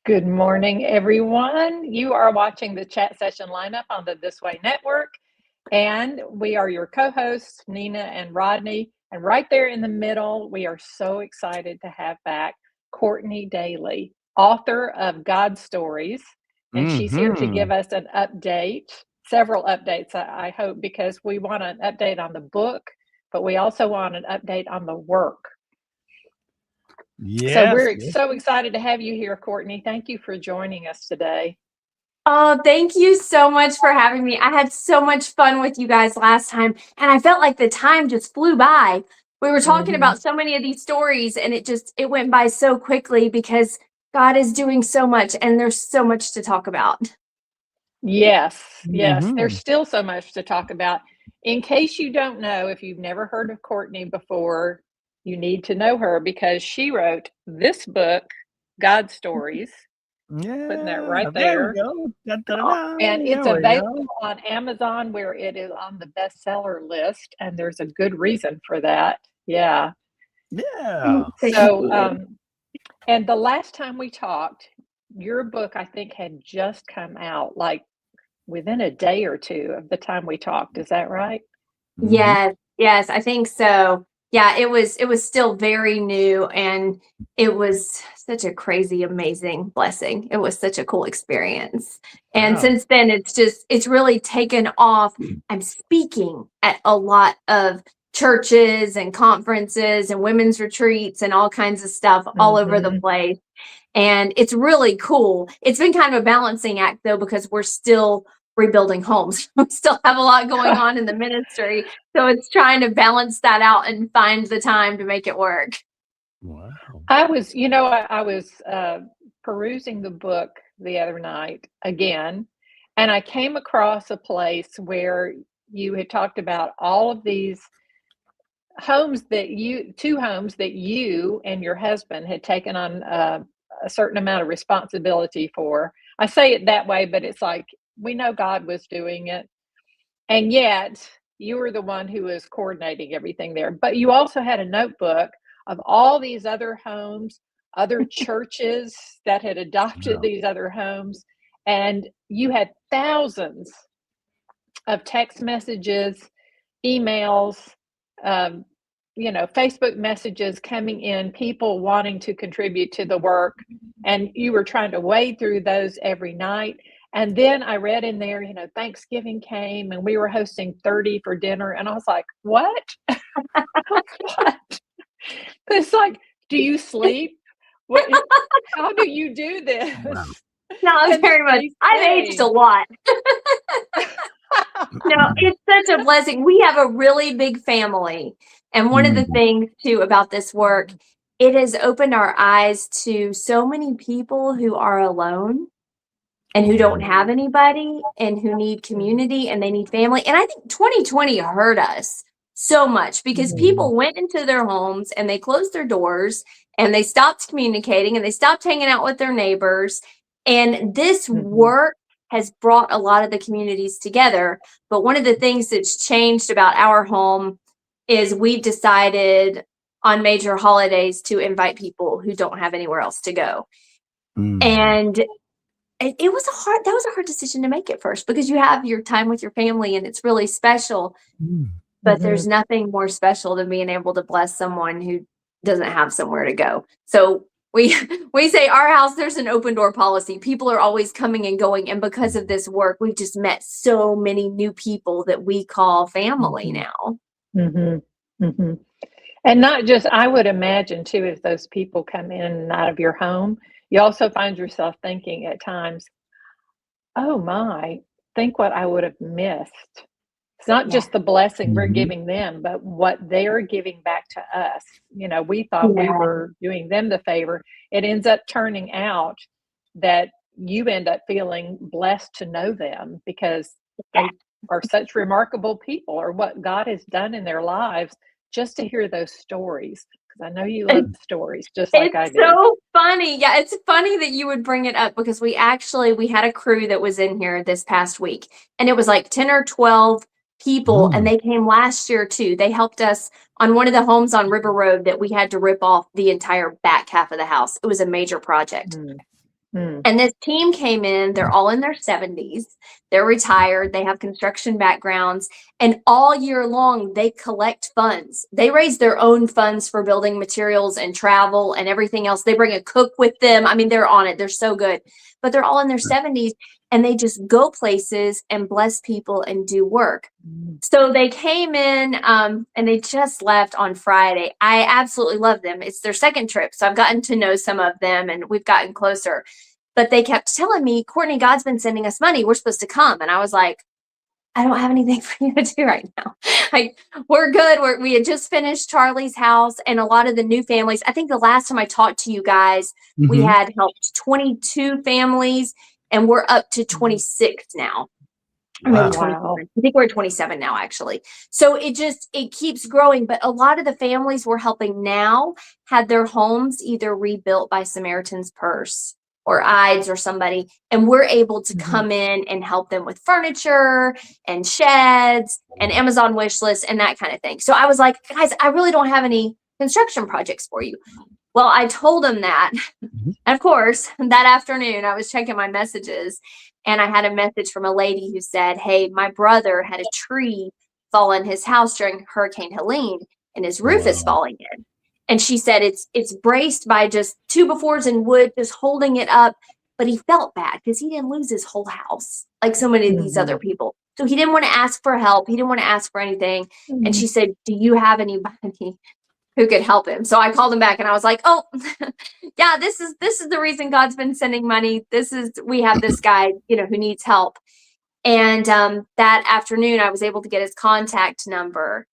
Good morning, everyone. You are watching the chat session lineup on the This Way Network, and we are your co-hosts, Nina and Rodney. And right there in the middle, we are so excited to have back Courtney Dailey, author of God Stories, and she's here to give us an update, several updates, I hope, because we want an update on the book, but we also want an update on the work. So we're so excited to have you here, Courtney. Thank you for joining us today. Oh, thank you so much for having me. I had so much fun with you guys last time, and I felt like the time just flew by. We were talking about so many of these stories, and it went by so quickly because God is doing so much, and there's so much to talk about. Yes, there's still so much to talk about. In case you don't know, if you've never heard of Courtney before, you need to know her because she wrote this book, God Stories. Putting that right there. There we go. And it's available on Amazon, where it is on the bestseller list, and there's a good reason for that. Yeah. So, and the last time we talked, your book, I think, had just come out, like within a day or two of the time we talked. Is that right? Yes, I think so. Yeah, it was still very new, and it was such a crazy, amazing blessing. It was such a cool experience. And since then, it's really taken off. I'm speaking at a lot of churches and conferences and women's retreats and all kinds of stuff all over the place. And it's really cool. It's been kind of a balancing act, though, because we're still rebuilding homes. We still have a lot going on in the ministry. So it's trying to balance that out and find the time to make it work. Wow. I was perusing the book the other night again, and I came across a place where you had talked about all of these two homes that you and your husband had taken on a certain amount of responsibility for. I say it that way, but it's like, we know God was doing it. And yet you were the one who was coordinating everything there. But you also had a notebook of all these other homes, other churches that had adopted these other homes. And you had thousands of text messages, emails, Facebook messages coming in, people wanting to contribute to the work. And you were trying to wade through those every night. And then I read in there, Thanksgiving came and we were hosting 30 for dinner. And I was like, what? What? It's like, do you sleep? How do you do this? Wow. No, very much. I've aged a lot. No, it's such a blessing. We have a really big family. And one of the things, too, about this work, it has opened our eyes to so many people who are alone and who don't have anybody and who need community and they need family. And I think 2020 hurt us so much because people went into their homes and they closed their doors and they stopped communicating and they stopped hanging out with their neighbors. And this work has brought a lot of the communities together. But one of the things that's changed about our home is we've decided on major holidays to invite people who don't have anywhere else to go. And that was a hard decision to make at first because you have your time with your family and it's really special. But there's nothing more special than being able to bless someone who doesn't have somewhere to go. So we say our house, there's an open door policy. People are always coming and going. And because of this work, we've just met so many new people that we call family now. And not just, I would imagine too, if those people come in and out of your home, you also find yourself thinking at times, oh my, think what I would have missed. It's not just the blessing we're giving them, but what they're giving back to us. We thought we were doing them the favor. It ends up turning out that you end up feeling blessed to know them because they are such remarkable people, or what God has done in their lives, just to hear those stories. Because I know you love stories just like I do. It's so funny. Yeah, it's funny that you would bring it up because we had a crew that was in here this past week, and it was like 10 or 12 people, and they came last year too. They helped us on one of the homes on River Road that we had to rip off the entire back half of the house. It was a major project. Mm. And this team came in, they're all in their 70s. They're retired, they have construction backgrounds, and all year long they collect funds. They raise their own funds for building materials and travel and everything else. They bring a cook with them. I mean, they're on it. They're so good. But they're all in their 70s and they just go places and bless people and do work. So they came in and they just left on Friday. I absolutely love them. It's their second trip. So I've gotten to know some of them and we've gotten closer. But they kept telling me, Courtney, God's been sending us money. We're supposed to come. And I was like, I don't have anything for you to do right now. Like, we're good. We had just finished Charlie's house and a lot of the new families. I think the last time I talked to you guys, we had helped 22 families and we're up to 26 now. Or maybe 27. Wow. I think we're at 27 now, actually. So it keeps growing. But a lot of the families we're helping now had their homes either rebuilt by Samaritan's Purse or IDES or somebody, and we're able to come in and help them with furniture and sheds and Amazon wish lists and that kind of thing. So I was like, guys, I really don't have any construction projects for you. Well, I told them that. And of course, that afternoon, I was checking my messages and I had a message from a lady who said, hey, my brother had a tree fall in his house during Hurricane Helene and his roof is falling in. And she said it's braced by just 2x4s and wood, just holding it up. But he felt bad because he didn't lose his whole house like so many of these other people. So he didn't want to ask for help. He didn't want to ask for anything. And she said, do you have anybody who could help him? So I called him back and I was like, oh, yeah, this is the reason God's been sending money. We have this guy, who needs help. And that afternoon I was able to get his contact number.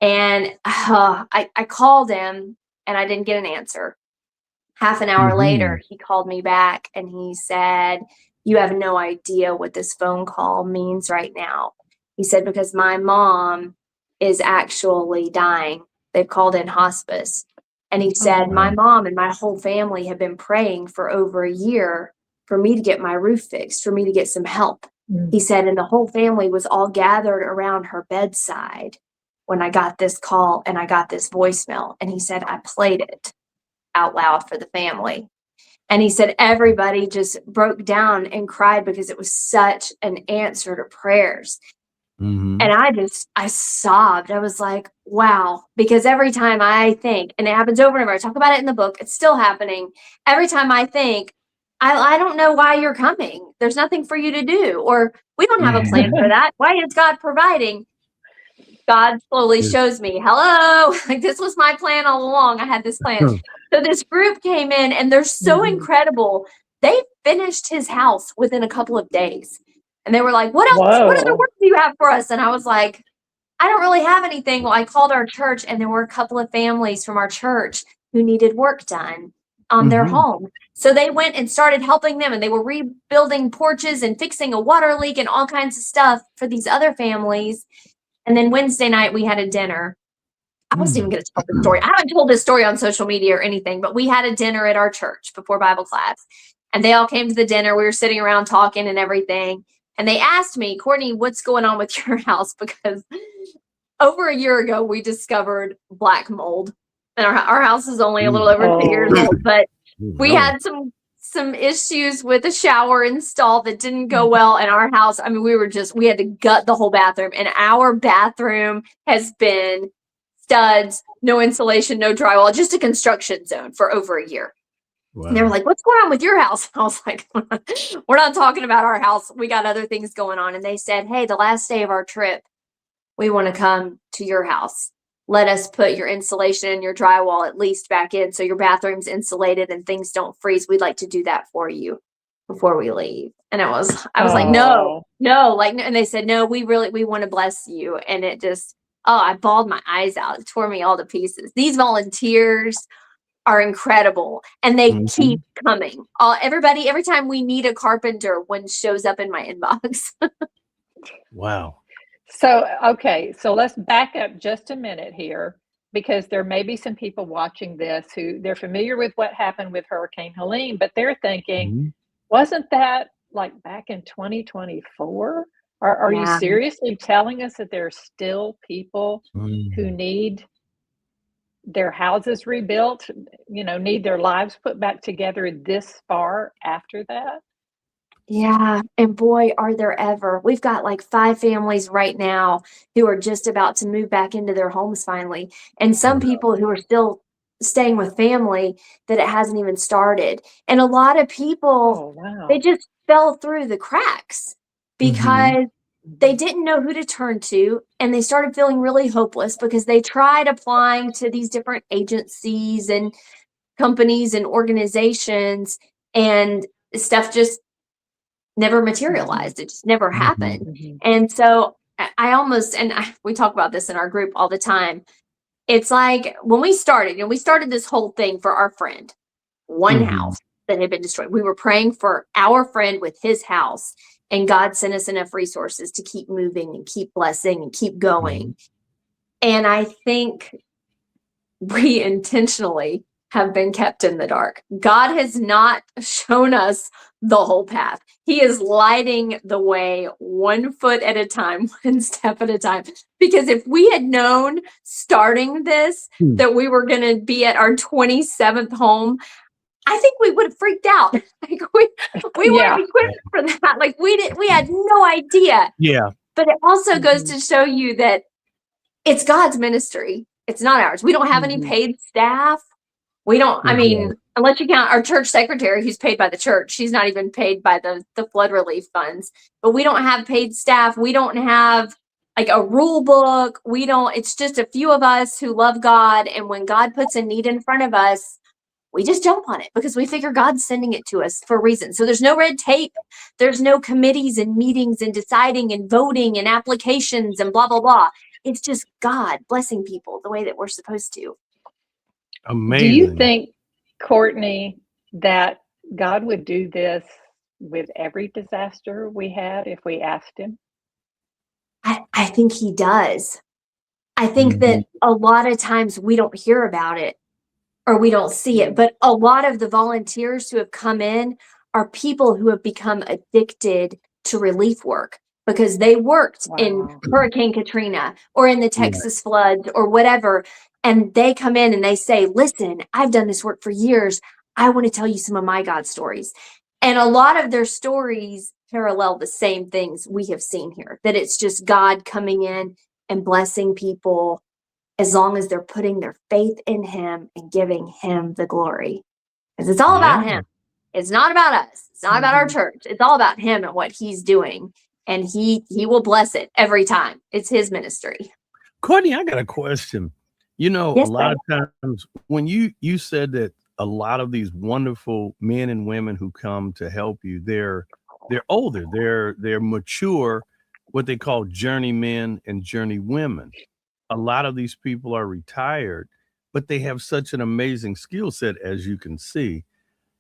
And I called him and I didn't get an answer. Half an hour later, he called me back and he said, you have no idea what this phone call means right now. He said, because my mom is actually dying. They've called in hospice. And he said, my mom and my whole family have been praying for over a year for me to get my roof fixed, for me to get some help. He said, and the whole family was all gathered around her bedside when I got this call and I got this voicemail. And he said, I played it out loud for the family. And he said, everybody just broke down and cried because it was such an answer to prayers. And I sobbed. I was like, wow, because every time I think, and it happens over and over, I talk about it in the book, it's still happening. Every time I think, I don't know why you're coming. There's nothing for you to do, or we don't have a plan for that. Why is God providing? God slowly shows me, hello, like this was my plan all along. I had this plan. So this group came in and they're so incredible. They finished his house within a couple of days. And they were like, what else? Whoa. What other work do you have for us? And I was like, I don't really have anything. Well, I called our church and there were a couple of families from our church who needed work done on their home. So they went and started helping them and they were rebuilding porches and fixing a water leak and all kinds of stuff for these other families. And then Wednesday night we had a dinner. I wasn't even going to tell the story. I haven't told this story on social media or anything, but we had a dinner at our church before Bible class and they all came to the dinner. We were sitting around talking and everything. And they asked me, Courtney, what's going on with your house? Because over a year ago, we discovered black mold. And our house is only a little over 2 years old. But we had some issues with a shower installed that didn't go well in our house. I mean, we had to gut the whole bathroom. And our bathroom has been studs, no insulation, no drywall, just a construction zone for over a year. Wow. And they were like, what's going on with your house? And I was like, we're not talking about our house. We got other things going on. And they said, hey, the last day of our trip, we want to come to your house. Let us put your insulation and your drywall at least back in so your bathroom's insulated and things don't freeze. We'd like to do that for you before we leave. And I was like, no, and they said, no, we want to bless you. And it just, I bawled my eyes out. It tore me all to pieces. These volunteers are incredible and they keep coming. Every time we need a carpenter, one shows up in my inbox. Wow. So, okay, so let's back up just a minute here because there may be some people watching this who they're familiar with what happened with Hurricane Helene, but they're thinking, wasn't that like back in 2024? Are you seriously telling us that there are still people who need their houses rebuilt, need their lives put back together this far after that. Yeah, and boy, are there ever. We've got like 5 families right now who are just about to move back into their homes finally, and some people who are still staying with family that it hasn't even started. And a lot of people, Oh, wow. they just fell through the cracks because they didn't know who to turn to, and they started feeling really hopeless because they tried applying to these different agencies and companies and organizations, and stuff just never materialized. It just never happened. And so I almost, we talk about this in our group all the time. It's like when we started this whole thing for our friend, one house that had been destroyed. We were praying for our friend with his house, and God sent us enough resources to keep moving and keep blessing and keep going. And I think we intentionally have been kept in the dark. God has not shown us the whole path. He is lighting the way 1 foot at a time, 1 step at a time. Because if we had known starting this that we were going to be at our 27th home, I think we would have freaked out. Like we weren't equipped for that. Like we had no idea. Yeah. But it also goes to show you that it's God's ministry. It's not ours. We don't have any paid staff. We don't, I mean, unless you count our church secretary who's paid by the church. She's not even paid by the flood relief funds. But we don't have paid staff. We don't have like a rule book. It's just a few of us who love God. And when God puts a need in front of us, we just jump on it because we figure God's sending it to us for a reason. So there's no red tape. There's no committees and meetings and deciding and voting and applications and blah, blah, blah. It's just God blessing people the way that we're supposed to. Amazing. Do you think, Courtney, that God would do this with every disaster we had if we asked him? I think he does. I think that a lot of times we don't hear about it or we don't see it, but a lot of the volunteers who have come in are people who have become addicted to relief work because they worked in Hurricane Katrina or in the Texas floods or whatever. And they come in and they say, listen, I've done this work for years. I want to tell you some of my God stories. And a lot of their stories parallel the same things we have seen here, that it's just God coming in and blessing people as long as they're putting their faith in him and giving him the glory. Because it's all about him. It's not about us. It's not about our church. It's all about him and what he's doing. And he will bless it every time. It's his ministry. Courtney, I got a question. A lot of times when you said that a lot of these wonderful men and women who come to help you, they're older, they're mature, what they call journeymen and journeywomen. A lot of these people are retired, but they have such an amazing skill set, as you can see.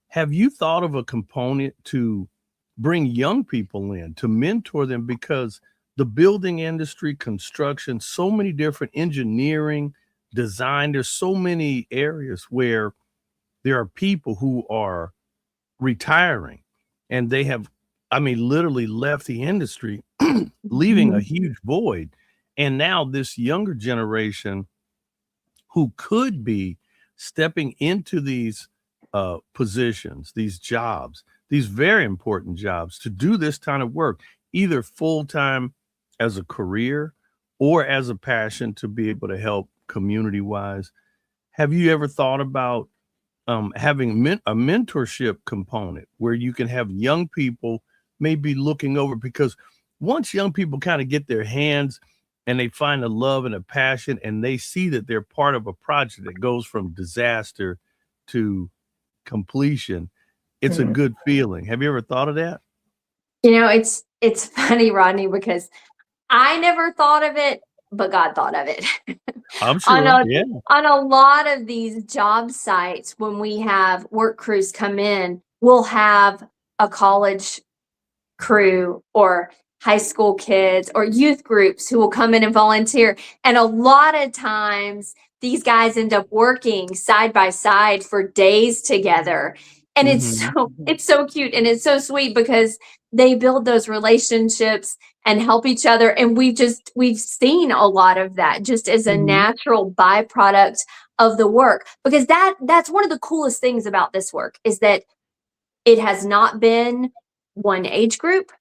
Have you thought of a component to bring young people in, to mentor them? Because the building industry, construction, so many different engineering, design, there's so many areas where there are people who are retiring and they have, literally left the industry, leaving a huge void. And now this younger generation who could be stepping into these positions, these jobs, these very important jobs, to do this kind of work, either full-time as a career or as a passion to be able to help community-wise. Have you ever thought about having a mentorship component where you can have young people maybe looking over? Because once young people kind of get their hands and they find a love and a passion and they see that they're part of a project that goes from disaster to completion, it's a good feeling. Have you ever thought of that? It's funny, Rodney, because I never thought of it, but God thought of it. I'm sure. On a lot of these job sites, when we have work crews come in, we'll have a college crew or high school kids or youth groups who will come in and volunteer. And a lot of times these guys end up working side by side for days together. And Mm-hmm. it's so cute and it's so sweet because they build those relationships and help each other. And we've seen a lot of that just as a Mm-hmm. natural byproduct of the work, because that's one of the coolest things about this work is that it has not been one age group.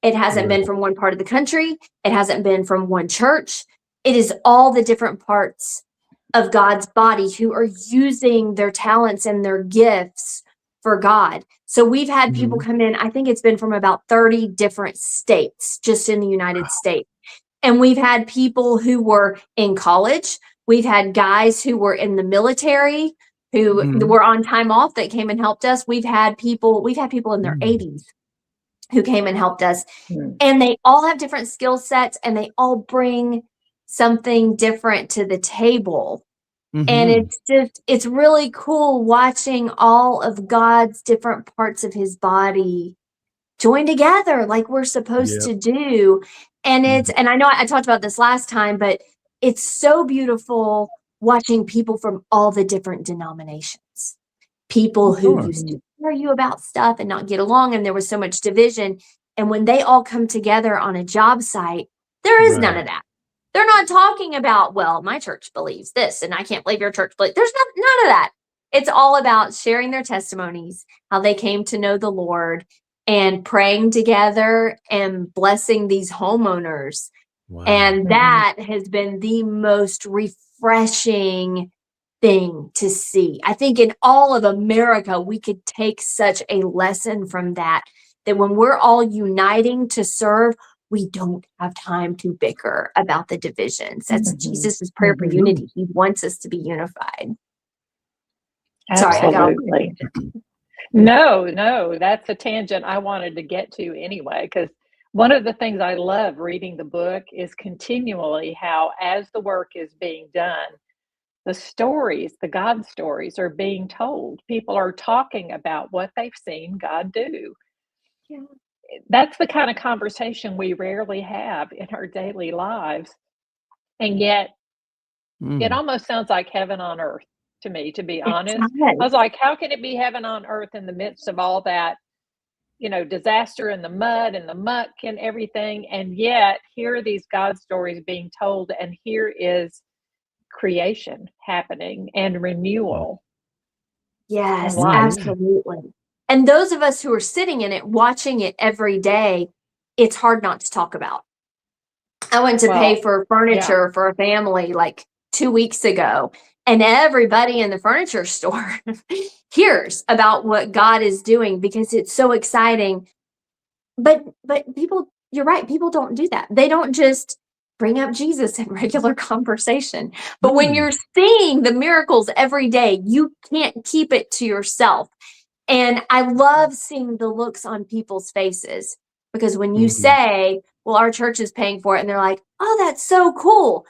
It hasn't been Right. from one part of the country. It hasn't been from one church. It is all the different parts of God's body who are using their talents and their gifts for God. So we've had people Mm-hmm. come in, I think it's been from about 30 different states just in the United States. And we've had people who were in college. We've had guys who were in the military who Mm-hmm. were on time off that came and helped us. We've had people in their Mm-hmm. 80s who came and helped us. Mm. And they all have different skill sets and they all bring something different to the table. And it's really cool watching all of God's different parts of his body join together like we're supposed Yep. to do. And Mhm. and I know I talked about this last time, but it's so beautiful watching people from all the different denominations, people who Sure. used to argue about stuff and not get along, and there was so much division. And when they all come together on a job site, there is none Right. of that. They're not talking about, well, my church believes this, and I can't believe your church believes. There's none of that. It's all about sharing their testimonies, how they came to know the Lord, and praying together and blessing these homeowners. Wow. And that has been the most refreshing thing to see. I think in all of America, we could take such a lesson from that, that when we're all uniting to serve, we don't have time to bicker about the divisions. That's Mhm. Jesus's prayer for Mhm. unity. He wants us to be unified. Sorry, I got all Absolutely. No, that's a tangent I wanted to get to anyway, because one of the things I love reading the book is continually how, as the work is being done, the stories, the God stories are being told. People are talking about what they've seen God do. Yeah. That's the kind of conversation we rarely have in our daily lives. And yet, it Mm. almost sounds like heaven on earth to me, to be It honest. I was does. like, how can it be heaven on earth in the midst of all that, disaster and the mud and the muck and everything? And yet, here are these God stories being told, and here is creation happening and Wow. renewal and Yes, life. Yeah. absolutely. And those of us who are sitting in it, watching it every day, it's hard not to talk about. I went to pay Well, for yeah. furniture for a family like 2 weeks ago, and everybody in the furniture store hears about what God is doing because it's so exciting. But people, you're right, people don't do that. They don't just bring up Jesus in regular conversation. But when Mm. you're seeing the miracles every day, you can't keep it to yourself. And I love seeing the looks on people's faces, because when you Mhm. say, well, our church is paying for it, and they're like, oh, that's so cool.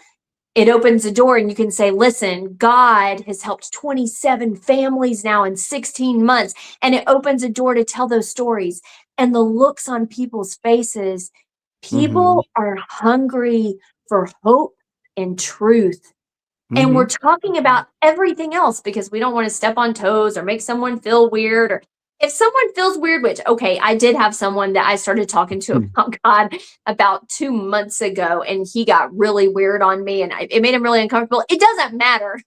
It opens the door and you can say, listen, God has helped 27 families now in 16 months. And it opens a door to tell those stories. And the looks on people's faces, Mhm. people are hungry for hope and truth. And we're Mhm. talking about everything else because we don't want to step on toes or make someone feel weird. Or if someone feels weird, which, okay, I did have someone that I started talking to Mm. about God about 2 months ago, and he got really weird on me, and it made him really uncomfortable. It doesn't matter.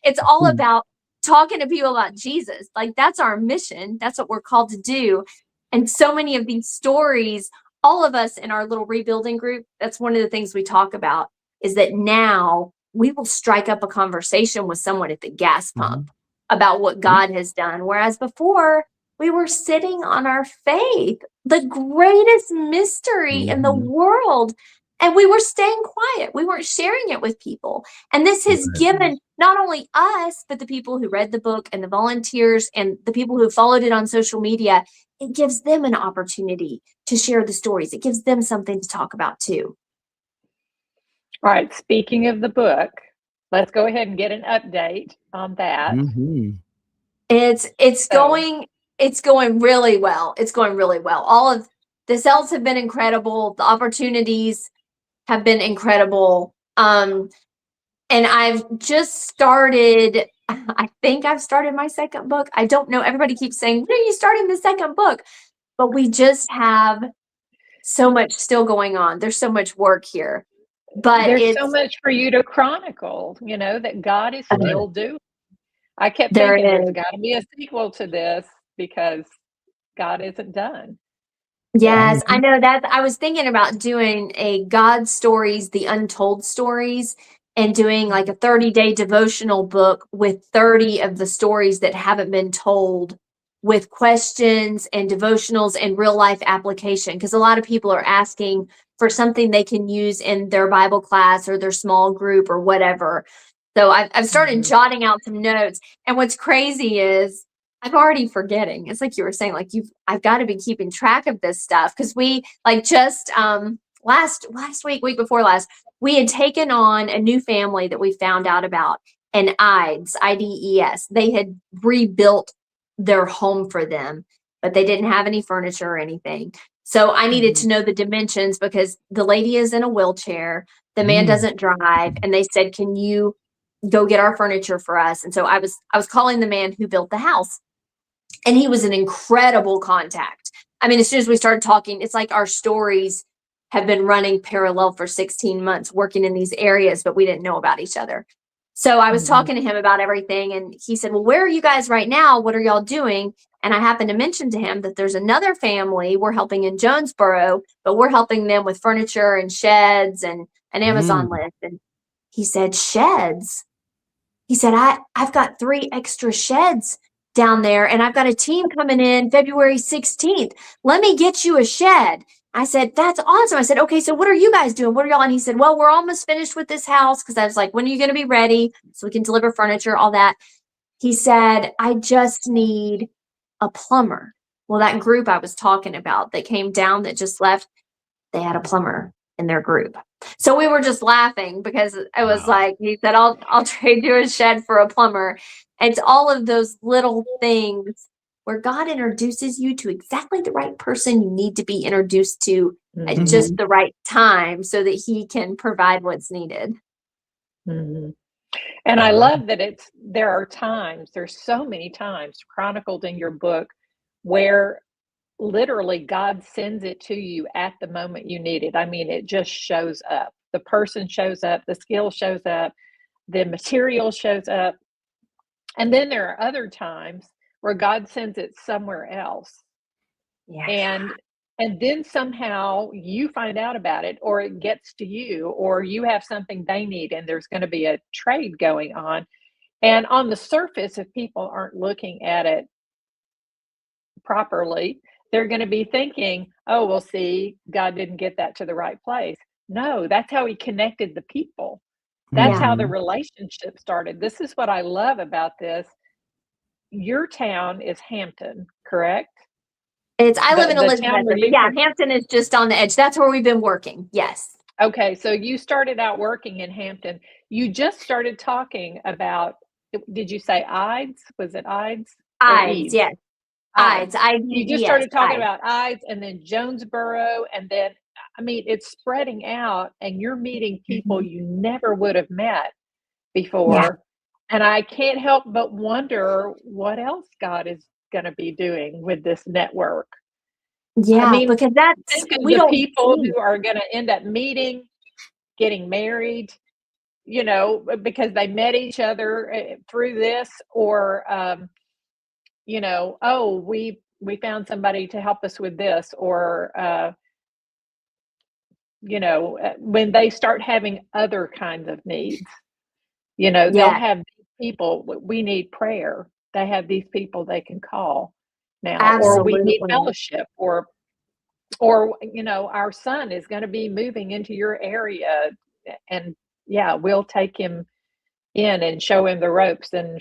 It's all Mm. about talking to people about Jesus. Like, that's our mission. That's what we're called to do. And so many of these stories, all of us in our little rebuilding group, that's one of the things we talk about, is that now we will strike up a conversation with someone at the gas pump Mhm. about what Mm. God has done. Whereas before, we were sitting on our faith, the greatest mystery in the Mhm. world. And we were staying quiet. We weren't sharing it with people. And this has Right. given not only us, but the people who read the book and the volunteers and the people who followed it on social media, it gives them an opportunity to share the stories. It gives them something to talk about too. All right. Speaking of the book, let's go ahead and get an update on that. Mhm. It's it's So, going it's going really well. It's going really well. All of the sales have been incredible. The opportunities have been incredible. And I've just started I think I've started my second book. I don't know. Everybody keeps saying, when are you starting the second book? But we just have so much still going on. There's so much work here. But There's so it's much for you to chronicle, that God is Right. still doing. I kept there thinking there's is. got to be a sequel to this because God isn't done. Yes, I Mhm. know that. I was thinking about doing a God Stories, the Untold Stories, and doing like a 30-day devotional book with 30 of the stories that haven't been told, with questions and devotionals and real life application. Because a lot of people are asking for something they can use in their Bible class or their small group or whatever. So I've started Mhm. jotting out some notes. And what's crazy is I'm already forgetting. It's like you were saying, like I've got to be keeping track of this stuff because we like just last week before last, we had taken on a new family that we found out about, and IDES. They had rebuilt their home for them, but they didn't have any furniture or anything. So I needed to Mhm. know the dimensions because the lady is in a wheelchair, the man Mm. doesn't drive, and they said, "Can you go get our furniture for us?" And so I was calling the man who built the house, and he was an incredible contact. I mean, as soon as we started talking, it's like our stories have been running parallel for 16 months working in these areas, but we didn't know about each other. So I was Mhm. talking to him about everything, and he said, "Well, where are you guys right now? What are y'all doing?" And I happened to mention to him that there's another family we're helping in Jonesboro, but we're helping them with furniture and sheds and an Amazon Mm. list. And he said, "Sheds?" He said, I've got 3 extra sheds down there, and I've got a team coming in February 16th. Let me get you a shed. I said, "That's awesome." I said, "Okay, so what are you guys doing? What are y'all?" And he said, "Well, we're almost finished with this house." Because I was like, "When are you going to be ready so we can deliver furniture, all that?" He said, "I just need a plumber." Well, that group I was talking about that came down that just left, they had a plumber in their group. So we were just laughing because it was Wow. like he said, I'll trade you a shed for a plumber. And it's all of those little things where God introduces you to exactly the right person you need to be introduced to at Mhm. just Mhm. the right time so that he can provide what's needed. Mhm. And I Wow. love that there's so many times chronicled in your book where literally God sends it to you at the moment you need it. I mean, it just shows up. The person shows up, the skill shows up, the material shows up. And then there are other times where God sends it somewhere else. Yeah. And and then somehow you find out about it or it gets to you or you have something they need and there's going to be a trade going on. And on the surface, if people aren't looking at it properly, they're going to be thinking, oh, well, see, God didn't get that to the right place. No, that's how he connected the people. That's Yeah. how the Mhm. relationship started. This is what I love about this. Your town is Hampton, correct? I live in The town where Elizabethton, but you yeah, Hampton is just on the edge. That's where we've been working. Yes. okay, so you started out working in Hampton. You just started talking about, did you say Ides? Was it Ides or Ides, Eads? yes. Ides. Ides, You just IDES, started talking Ides. about Ides and then Jonesboro, and then, I mean, it's spreading out, and you're meeting people Mhm. you never would have met Yeah. before. And I can't help but wonder what else God is going to be doing with this network. I Yeah, mean, because that's think of we the don't people see. who are going to end up meeting, getting married, because they met each other through this, or oh, we found somebody to help us with this, or when they start having other kinds of needs, they'll Yeah, have these people. We need prayer. They have these people they can call now, or we need absolutely. fellowship, or our son is going to be moving into your area, and yeah, we'll take him in and show him the ropes and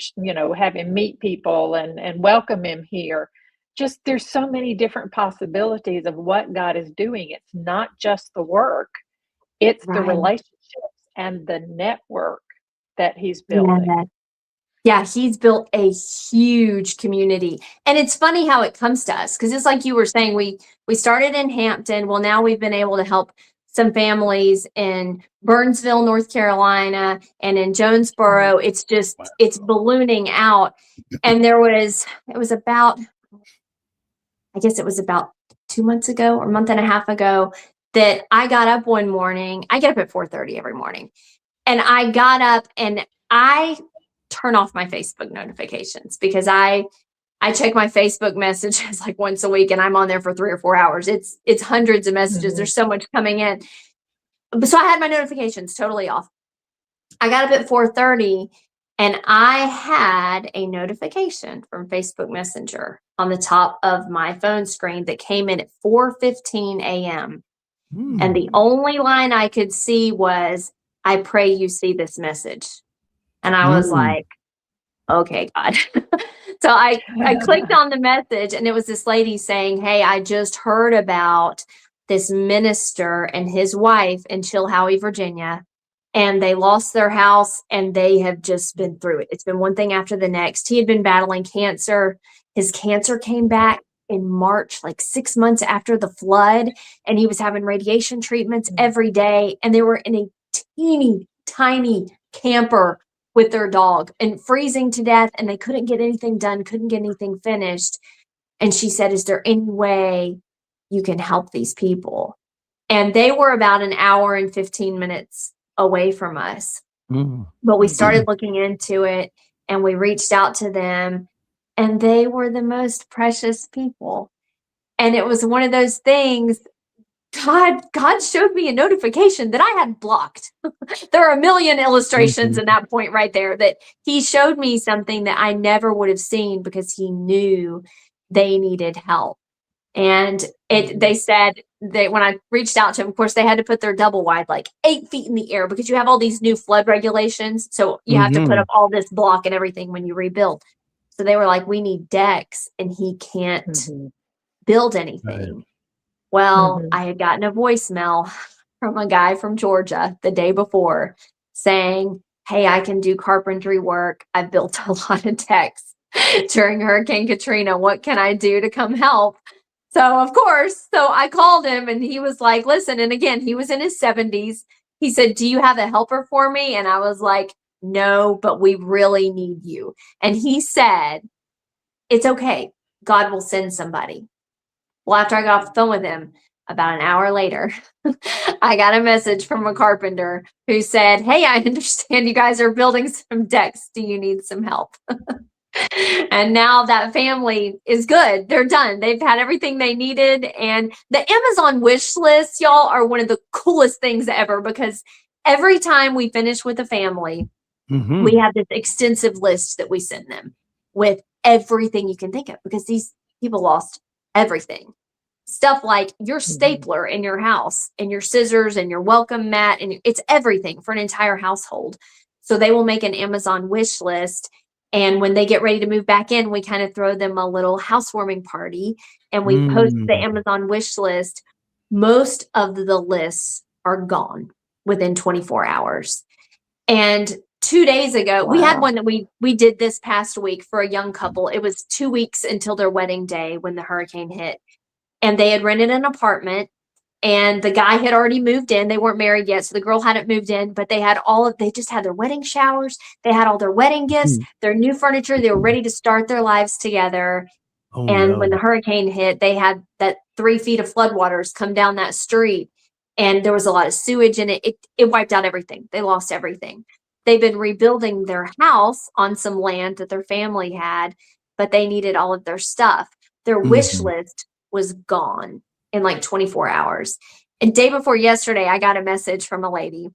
have him meet people and welcome him here. Just there's so many different possibilities of what God is doing. It's not just the work, it's the Right. relationships and the network that he's building. Yeah. Yeah, he's built a huge community. And it's funny how it comes to us because it's like you were saying, we started in Hampton. Well, now we've been able to help some families in Burnsville, North Carolina, and in Jonesboro. It's just, it's ballooning out. And it was about, I guess it was about 2 months ago or a month and a half ago that I got up one morning. I get up at 4:30 every morning. And I got up and I turn off my Facebook notifications because I check my Facebook messages like once a week and I'm on there for 3 or 4 hours. It's hundreds of messages. There's so much coming in. So I had my notifications totally off. I got up at 4:30 and I had a notification from Facebook Messenger on the top of my phone screen that came in at 4:15 a.m. And the only line I could see was, "I pray you see this message." And I was like, okay, God. So I clicked on the message and it was this lady saying, "Hey, I just heard about this minister and his wife in Chilhowie, Virginia, and they lost their house and they have just been through it. It's been one thing after the next. He had been battling cancer. His cancer came back in March, like 6 months after the flood, and he was having radiation treatments every day. And they were in a teeny tiny camper with their dog and freezing to death, and they couldn't get anything done, couldn't get anything finished." And she said, "Is there any way you can help these people?" And they were about an hour and 15 minutes away from us. But we started looking into it and we reached out to them, and they were the most precious people. And it was one of those things. God showed me a notification that I had blocked. There are a million illustrations in that point right there that he showed me something that I never would have seen because he knew they needed help. And they said that when I reached out to them, of course, they had to put their double wide like 8 feet in the air because you have all these new flood regulations. So you have to put up all this block and everything when you rebuild. So they were like, "We need decks," and he can't build anything. Right. Well, I had gotten a voicemail from a guy from Georgia the day before saying, "Hey, I can do carpentry work. I've built a lot of decks during Hurricane Katrina. What can I do to come help?" So, of course, I called him and he was like, "Listen," and again, he was in his 70s. He said, "Do you have a helper for me?" And I was like, "No, but we really need you." And he said, "It's okay. God will send somebody." Well, after I got off the phone with him, about an hour later, I got a message from a carpenter who said, "Hey, I understand you guys are building some decks. Do you need some help?" And now that family is good. They're done. They've had everything they needed. And the Amazon wish lists, y'all, are one of the coolest things ever because every time we finish with a family, we have this extensive list that we send them with everything you can think of because these people lost everything. Stuff like your stapler in your house and your scissors and your welcome mat, and it's everything for an entire household. So they will make an Amazon wish list. And when they get ready to move back in, we kind of throw them a little housewarming party and we post the Amazon wish list. Most of the lists are gone within 24 hours. And 2 days ago, we had one that we did this past week for a young couple. It was 2 weeks until their wedding day when the hurricane hit. And they had rented an apartment and the guy had already moved in. They weren't married yet. So the girl hadn't moved in, but they just had their wedding showers. They had all their wedding gifts, their new furniture. They were ready to start their lives together. When the hurricane hit, they had that 3 feet of floodwaters come down that street. And there was a lot of sewage in it. It wiped out everything. They lost everything. They've been rebuilding their house on some land that their family had, but they needed all of their stuff. Their wish list was gone in like 24 hours. And day before yesterday, I got a message from a lady.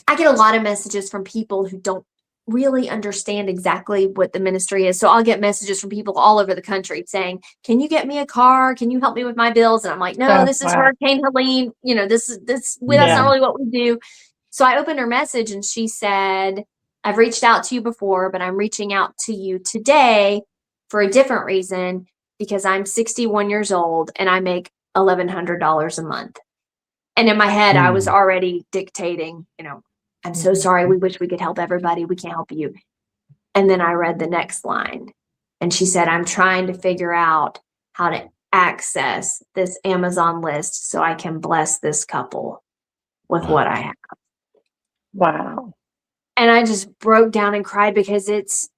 I get a lot of messages from people who don't really understand exactly what the ministry is. So I'll get messages from people all over the country saying, "Can you get me a car? Can you help me with my bills?" And I'm like, "No, this is Hurricane Helene. That's not really what we do." So I opened her message and she said, "I've reached out to you before, but I'm reaching out to you today for a different reason because I'm 61 years old and I make $1,100 a month." And in my head, I was already dictating, "I'm so sorry. We wish we could help everybody. We can't help you." And then I read the next line and she said, "I'm trying to figure out how to access this Amazon list so I can bless this couple with what I have. Wow. And I just broke down and cried because it's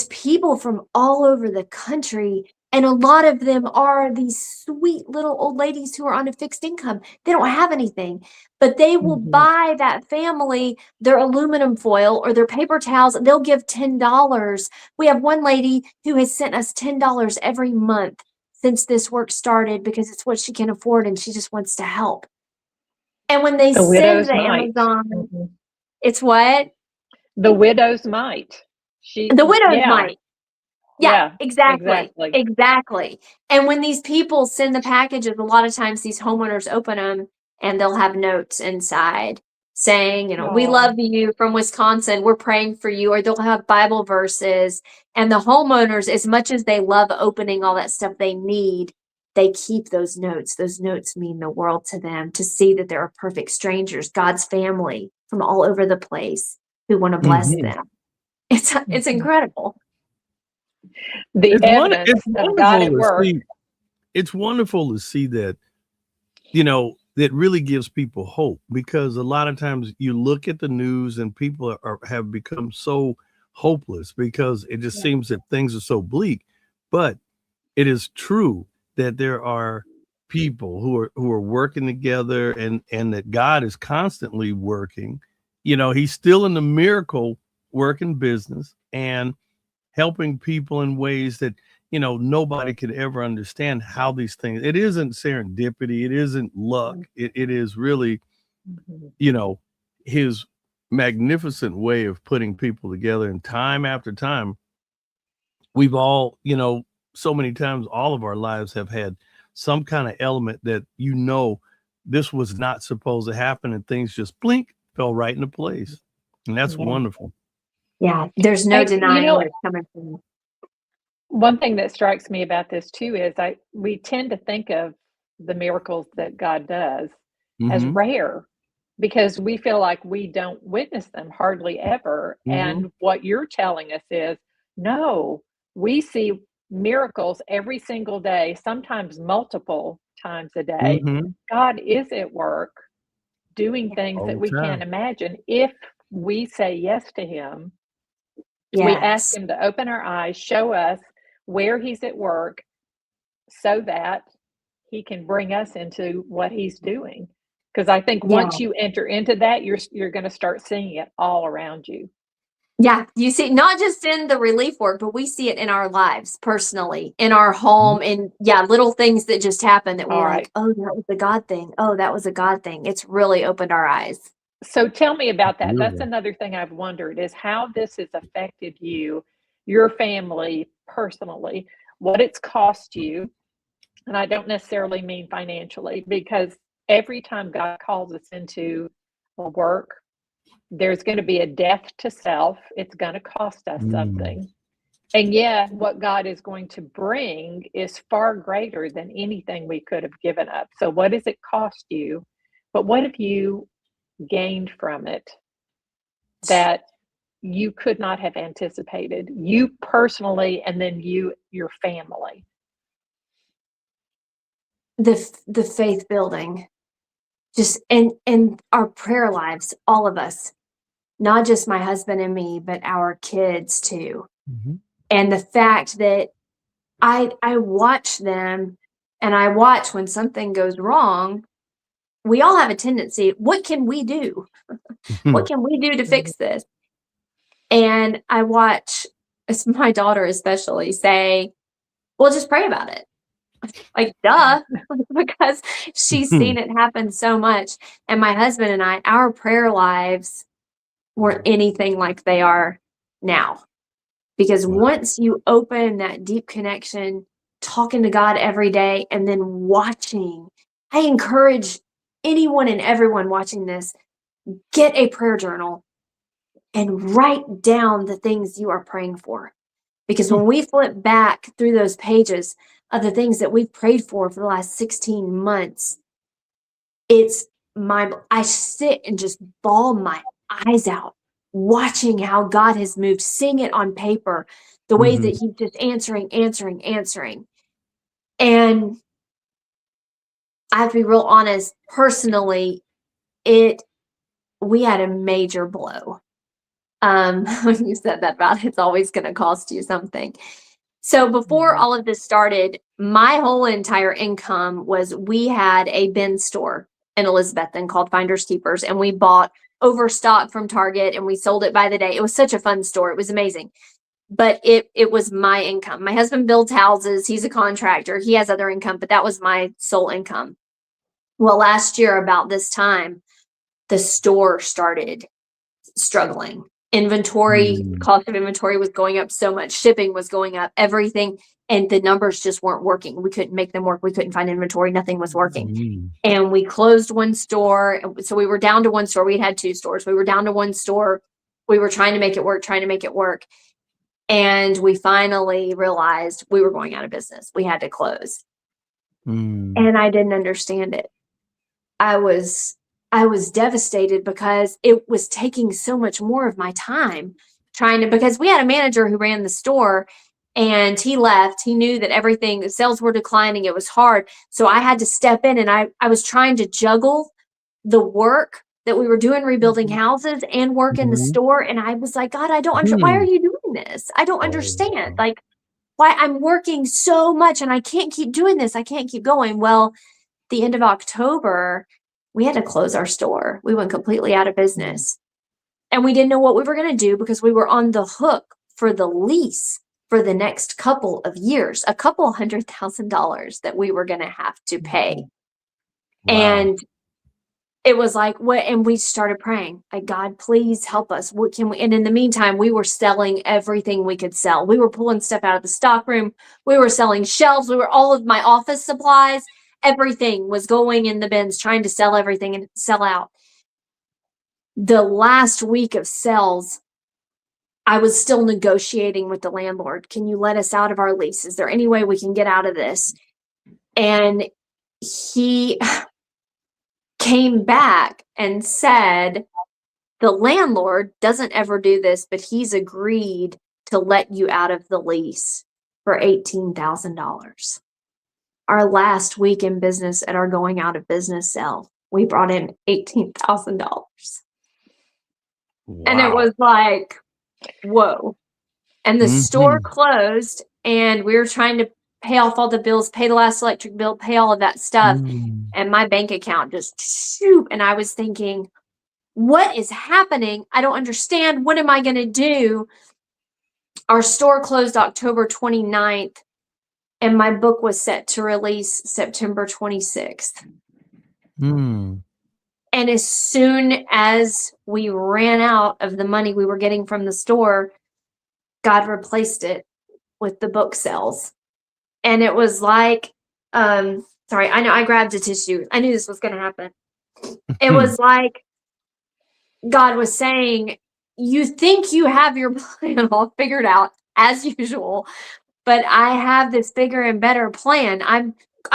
people from all over the country, and a lot of them are these sweet little old ladies who are on a fixed income. They don't have anything, but they will buy that family their aluminum foil or their paper towels. They'll give $10. We have one lady who has sent us $10 every month since this work started because it's what she can afford and she just wants to help. And when they The send widow's the mite. Amazon, it's what? The widow's mite. The widow's Yeah, mite. Yeah, exactly. exactly. Exactly. And when these people send the packages, a lot of times these homeowners open them and they'll have notes inside saying, we Aw. love you from Wisconsin. We're praying for you. Or they'll have Bible verses. And the homeowners, as much as they love opening all that stuff they need, they keep those notes. Those notes mean the world to them to see that there are perfect strangers, God's family from all over the place who want to bless them. It's incredible. The It's evidence of God at wonderful to work. see. It's wonderful to see that, that really gives people hope, because a lot of times you look at the news and people have become so hopeless because it just seems that things are so bleak. But it is true that there are people who are working together, and that God is constantly working. He's still in the miracle working business and helping people in ways that nobody could ever understand how these things. It isn't serendipity, it isn't luck, it is really his magnificent way of putting people together. And time after time, we've all so many times, all of our lives have had some kind of element that this was not supposed to happen, and things just blink, fell right into place. And that's wonderful. Yeah, there's no denying where it's coming from. One thing that strikes me about this too is we tend to think of the miracles that God does as rare, because we feel like we don't witness them hardly ever. And what you're telling us is, no, we see miracles every single day, sometimes multiple times a day. God is at work doing things that we can't imagine if we say yes to him. We ask him to open our eyes, show us where he's at work, so that he can bring us into what he's doing. Because I think once you enter into that, you're going to start seeing it all around you. Yeah, you see, not just in the relief work, but we see it in our lives personally, in our home, and little things that just happen that we're like, oh, that was a God thing. Oh, that was a God thing. It's really opened our eyes. So tell me about that. That's another thing I've wondered, is how this has affected you, your family personally, what it's cost you. And I don't necessarily mean financially, because every time God calls us into a work, there's going to be a death to self. It's going to cost us something. And what God is going to bring is far greater than anything we could have given up. So what does it cost you? But what have you gained from it that you could not have anticipated, you personally, and then your family? The faith building, just and our prayer lives, all of us, not just my husband and me, but our kids too. And the fact that I watch them, and I watch when something goes wrong. We all have a tendency, what can we do? What can we do to fix this? And I watch, my daughter especially, say, well, just pray about it. Like, duh, because she's seen it happen so much. And my husband and I, our prayer lives weren't anything like they are now. Because once you open that deep connection, talking to God every day, and then watching, I encourage anyone and everyone watching this, get a prayer journal and write down the things you are praying for. Because when we flip back through those pages of the things that we've prayed for the last 16 months, I sit and just bawl my eyes out, watching how God has moved, seeing it on paper, the ways that he's just answering. And I have to be real honest, personally, we had a major blow. When you said that about it's always going to cost you something. So before all of this started, my whole entire income was, we had a bin store in Elizabethton called Finders Keepers, and we bought overstock from Target and we sold it by the day. It was such a fun store. It was amazing. But it was my income. My husband builds houses. He's a contractor. He has other income, but that was my sole income. Well, last year about this time, the store started struggling. Inventory, cost of inventory was going up so much. Shipping was going up, everything. And the numbers just weren't working. We couldn't make them work. We couldn't find inventory. Nothing was working. And we closed one store. So we were down to one store. We had 2 stores. We were down to one store. We were trying to make it work. And we finally realized we were going out of business. We had to close. And I didn't understand it. I was devastated because it was taking so much more of my time because we had a manager who ran the store, and he left. He knew that the sales were declining. It was hard. So I had to step in, and I was trying to juggle the work that we were doing, rebuilding houses, and work in the store. And I was like, God, I don't understand. Why are you doing this? I don't understand. Like, why I'm working so much and I can't keep doing this. I can't keep going. Well, the end of October, we had to close our store. We went completely out of business. And we didn't know what we were going to do because we were on the hook for the lease for the next couple of years, a couple $100,000 that we were going to have to pay. Wow. And it was like, what? And we started praying, like, God, please help us. What can we? And in the meantime, we were selling everything we could sell. We were pulling stuff out of the stock room. We were selling shelves. All of my office supplies. Everything was going in the bins, trying to sell everything and sell out. The last week of sales, I was still negotiating with the landlord. Can you let us out of our lease? Is there any way we can get out of this? And he came back and said, the landlord doesn't ever do this, but he's agreed to let you out of the lease for $18,000. Our last week in business at our going out of business sale, we brought in $18,000. Wow. And it was like, whoa. And the store closed, and we were trying to pay off all the bills, pay the last electric bill, pay all of that stuff. And my bank account just shoot. And I was thinking, what is happening? I don't understand. What am I going to do? Our store closed October 29th. And my book was set to release September 26th. And as soon as we ran out of the money we were getting from the store, God replaced it with the book sales. And it was like, sorry, I know I grabbed a tissue. I knew this was going to happen. It was like God was saying, you think you have your plan all figured out as usual, but I have this bigger and better plan. I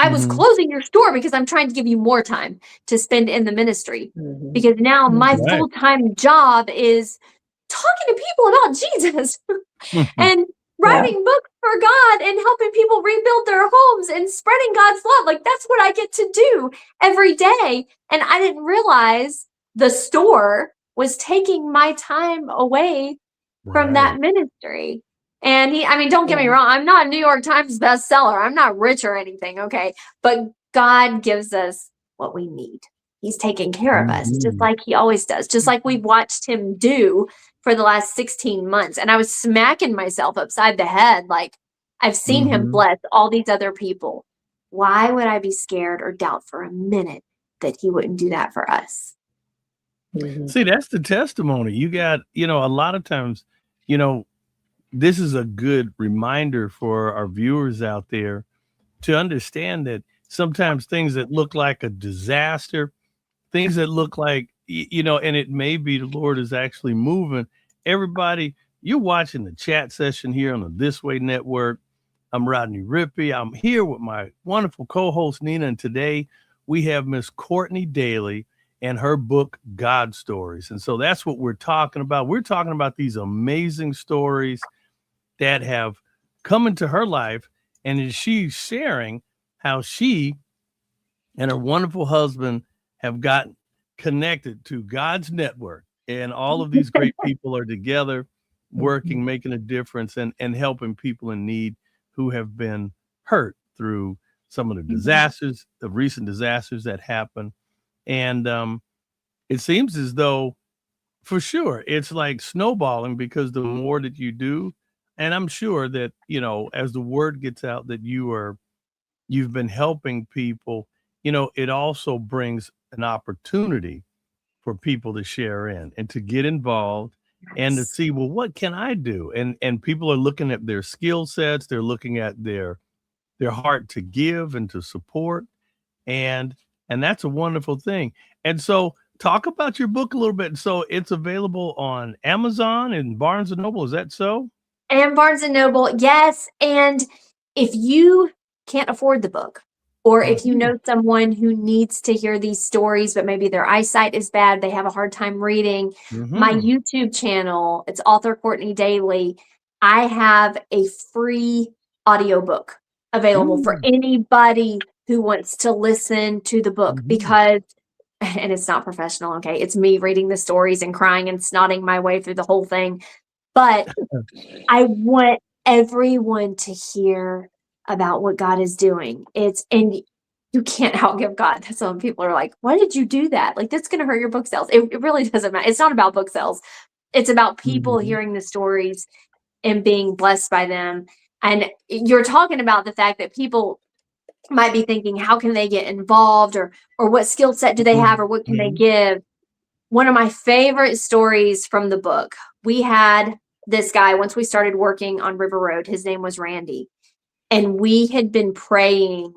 was closing your store because I'm trying to give you more time to spend in the ministry. Because now my full-time job is talking to people about Jesus and writing books for God and helping people rebuild their homes and spreading God's love. Like, that's what I get to do every day. And I didn't realize the store was taking my time away from that ministry. And don't get me wrong, I'm not a New York Times bestseller. I'm not rich or anything, okay? But God gives us what we need. He's taking care of us, just like he always does, just like we've watched him do for the last 16 months. And I was smacking myself upside the head, like, I've seen him bless all these other people. Why would I be scared or doubt for a minute that he wouldn't do that for us? See, that's the testimony. You got, a lot of times, this is a good reminder for our viewers out there to understand that sometimes things that look like a disaster, things that look like, and it may be the Lord is actually moving. Everybody, you're watching the chat session here on the This Way Network. I'm Rodney Rippey. I'm here with my wonderful co-host, Nina, and today we have Miss Coutrney Dailey and her book, God Stories. And so that's what we're talking about. We're talking about these amazing stories that have come into her life, and as she's sharing, how she and her wonderful husband have gotten connected to God's network. And all of these great people are together working, making a difference, and helping people in need who have been hurt through some of the disasters, the recent disasters that happened. And it seems as though, for sure, it's like snowballing, because the more that you do, and I'm sure that, as the word gets out that you've been helping people, it also brings an opportunity for people to share in and to get involved and to see, well, what can I do? And people are looking at their skill sets, they're looking at their heart to give and to support, and that's a wonderful thing. And so talk about your book a little bit. So it's available on Amazon and Barnes and Noble, is that so? And Barnes and Noble, yes. And if you can't afford the book, or if you know someone who needs to hear these stories, but maybe their eyesight is bad, they have a hard time reading, my YouTube channel, it's author Courtney Dailey. I have a free audiobook available for anybody who wants to listen to the book, because, and it's not professional, okay? It's me reading the stories and crying and snotting my way through the whole thing. But I want everyone to hear about what God is doing. And you can't outgive God. Some people are like, why did you do that? Like, that's going to hurt your book sales. It really doesn't matter. It's not about book sales. It's about people hearing the stories and being blessed by them. And you're talking about the fact that people might be thinking, how can they get involved, or what skill set do they have, or what can they give? One of my favorite stories from the book, we had this guy, once we started working on River Road, his name was Randy. And we had been praying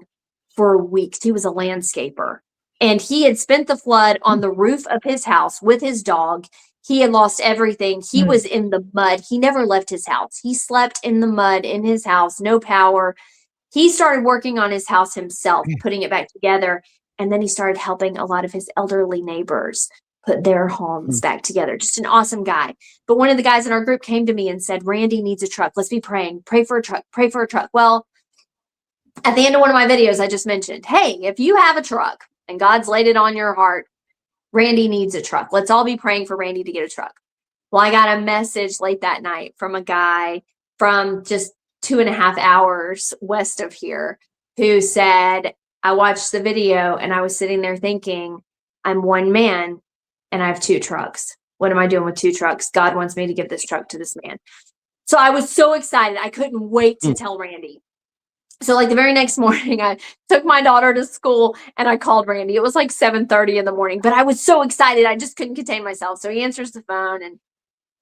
for weeks. He was a landscaper, and he had spent the flood on the roof of his house with his dog. He had lost everything. He was in the mud. He never left his house. He slept in the mud in his house, no power. He started working on his house himself, putting it back together. And then he started helping a lot of his elderly neighbors put their homes back together. Just an awesome guy. But one of the guys in our group came to me and said, Randy needs a truck. Let's be praying. Pray for a truck. Pray for a truck. Well, at the end of one of my videos, I just mentioned, hey, if you have a truck and God's laid it on your heart, Randy needs a truck. Let's all be praying for Randy to get a truck. Well, I got a message late that night from a guy from just 2.5 hours west of here who said, I watched the video and I was sitting there thinking, I'm one man and I have 2 trucks. What am I doing with 2 trucks? God wants me to give this truck to this man. So I was so excited. I couldn't wait to tell Randy. So like the very next morning, I took my daughter to school and I called Randy. It was like 7:30 in the morning, but I was so excited. I just couldn't contain myself. So he answers the phone and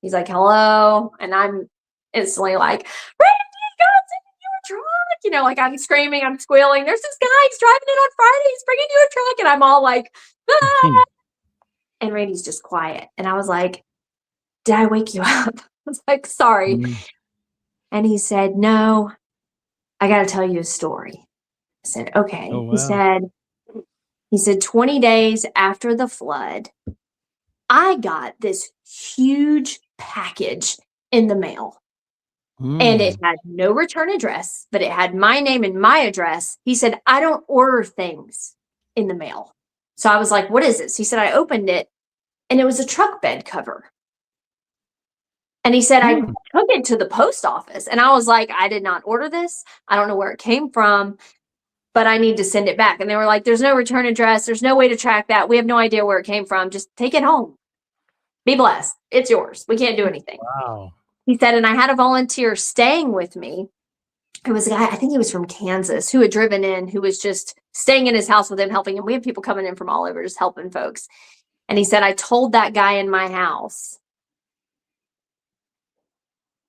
he's like, hello. And I'm instantly like, Randy, God's sending you a truck. Like I'm screaming, I'm squealing. There's this guy, he's driving it on Friday. He's bringing you a truck. And I'm all like, ah. And Randy's just quiet. And I was like, did I wake you up? I was like, sorry. And he said, no, I got to tell you a story. I said, okay. Oh, wow. He said, 20 days after the flood, I got this huge package in the mail. And it had no return address, but it had my name and my address. He said, I don't order things in the mail. So I was like, what is this? He said, I opened it and it was a truck bed cover. And he said, I took it to the post office. And I was like, I did not order this. I don't know where it came from, but I need to send it back. And they were like, there's no return address. There's no way to track that. We have no idea where it came from. Just take it home. Be blessed. It's yours. We can't do anything. Wow. He said, and I had a volunteer staying with me. It was a guy, I think he was from Kansas, who had driven in, who was just staying in his house with him, helping him. We have people coming in from all over, just helping folks. And he said, I told that guy in my house,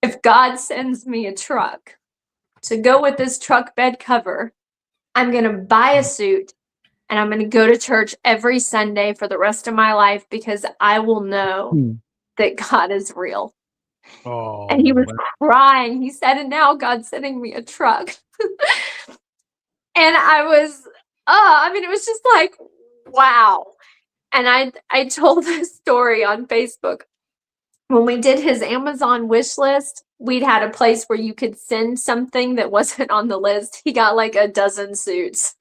if God sends me a truck to go with this truck bed cover, I'm going to buy a suit and I'm going to go to church every Sunday for the rest of my life, because I will know that God is real. Oh, and he was crying. He said, and now God's sending me a truck. And I was, it was just like, wow. And I told this story on Facebook when we did his Amazon wish list, we'd had a place where you could send something that wasn't on the list. He got like a dozen suits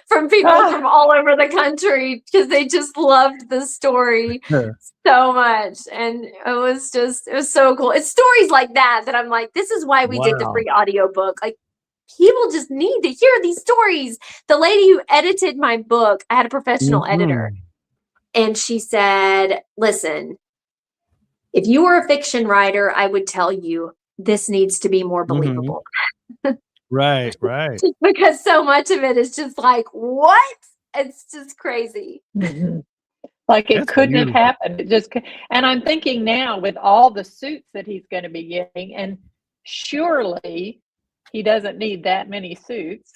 from people from all over the country because they just loved the story so much. And it was so cool. It's stories like that I'm like, this is why we did the free audiobook. Like, people just need to hear these stories. The lady who edited my book, I had a professional editor, and she said, listen, if you were a fiction writer, I would tell you this needs to be more believable. Right. Because so much of it is just like, what? It's just crazy. Like it couldn't have happened. It just, and I'm thinking now with all the suits that he's going to be getting, and surely he doesn't need that many suits.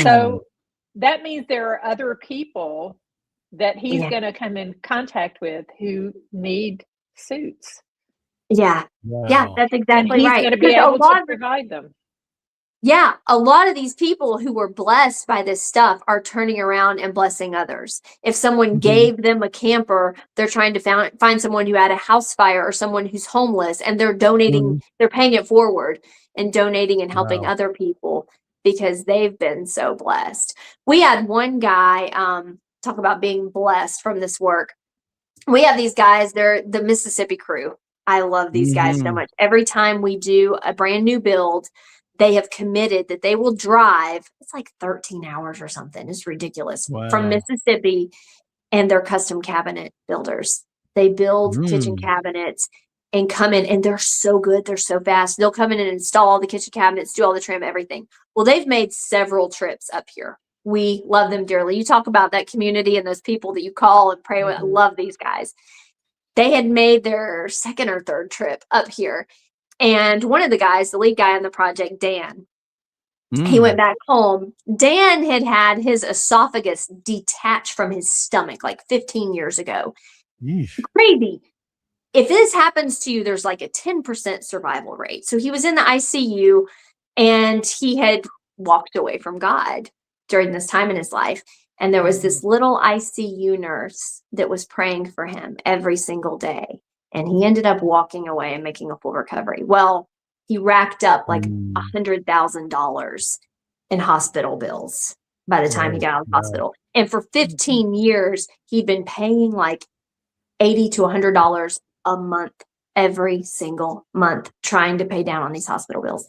So that means there are other people that he's going to come in contact with who need suits. Yeah, that's exactly he's right. He's going to be able to provide them. Yeah, a lot of these people who were blessed by this stuff are turning around and blessing others. If someone gave them a camper, they're trying to find someone who had a house fire or someone who's homeless, and they're donating, they're paying it forward and donating and helping other people because they've been so blessed. We had one guy talk about being blessed from this work. We have these guys, they're the Mississippi crew. I love these guys so much. Every time we do a brand new build, they have committed that they will drive, it's like 13 hours or something. It's ridiculous. From Mississippi, and they're custom cabinet builders. They build kitchen cabinets and come in, and they're so good. They're so fast. They'll come in and install all the kitchen cabinets, do all the trim, everything. Well, they've made several trips up here. We love them dearly. You talk about that community and those people that you call and pray with. I love these guys. They had made their second or third trip up here. And one of the guys, the lead guy on the project, Dan, he went back home. Dan had had his esophagus detached from his stomach like 15 years ago. Yeesh. Crazy. If this happens to you, there's like a 10% survival rate. So he was in the ICU, and he had walked away from God during this time in his life. And there was this little ICU nurse that was praying for him every single day. And he ended up walking away and making a full recovery. Well, he racked up like $100,000 in hospital bills by the time he got out of the hospital. And for 15 years, he'd been paying like $80 to $100 a month, every single month, trying to pay down on these hospital bills.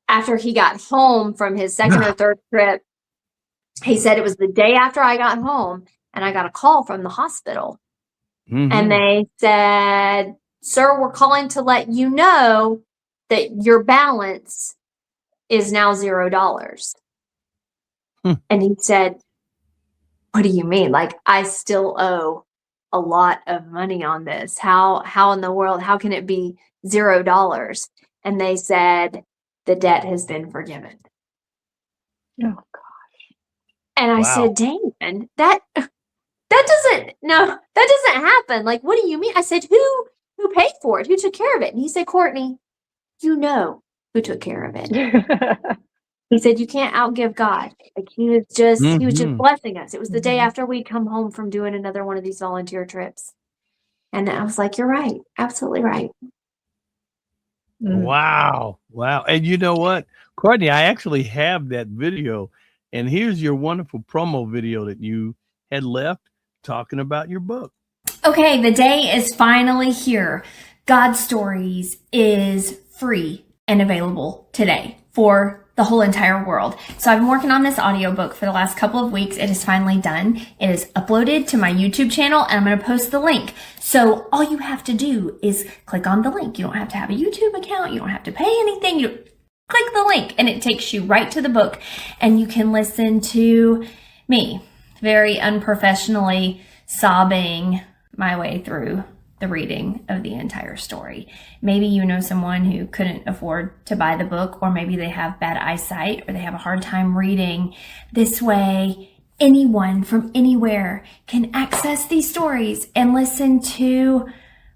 After he got home from his second or third trip, he said it was the day after I got home, and I got a call from the hospital. And they said, sir, we're calling to let you know that your balance is now $0. And he said, what do you mean? Like, I still owe a lot of money on this. How in the world, how can it be $0? And they said, the debt has been forgiven. Oh, gosh. And I said, Damon, that doesn't happen. Like, what do you mean? I said, who paid for it? Who took care of it? And he said, Courtney, you know who took care of it. He said, you can't outgive God. Like, he was just blessing us. It was the day after we'd come home from doing another one of these volunteer trips. And I was like, you're right. Absolutely right. Wow. And you know what, Courtney, I actually have that video, and here's your wonderful promo video that you had left talking about your book. Okay, the day is finally here. God Stories is free and available today for the whole entire world. So I've been working on this audiobook for the last couple of weeks. It is finally done. It is uploaded to my YouTube channel, and I'm going to post the link. So all you have to do is click on the link. You don't have to have a YouTube account. You don't have to pay anything. You click the link, and it takes you right to the book, and you can listen to me very unprofessionally sobbing my way through the reading of the entire story. Maybe you know someone who couldn't afford to buy the book, or maybe they have bad eyesight, or they have a hard time reading. This way, anyone from anywhere can access these stories and listen to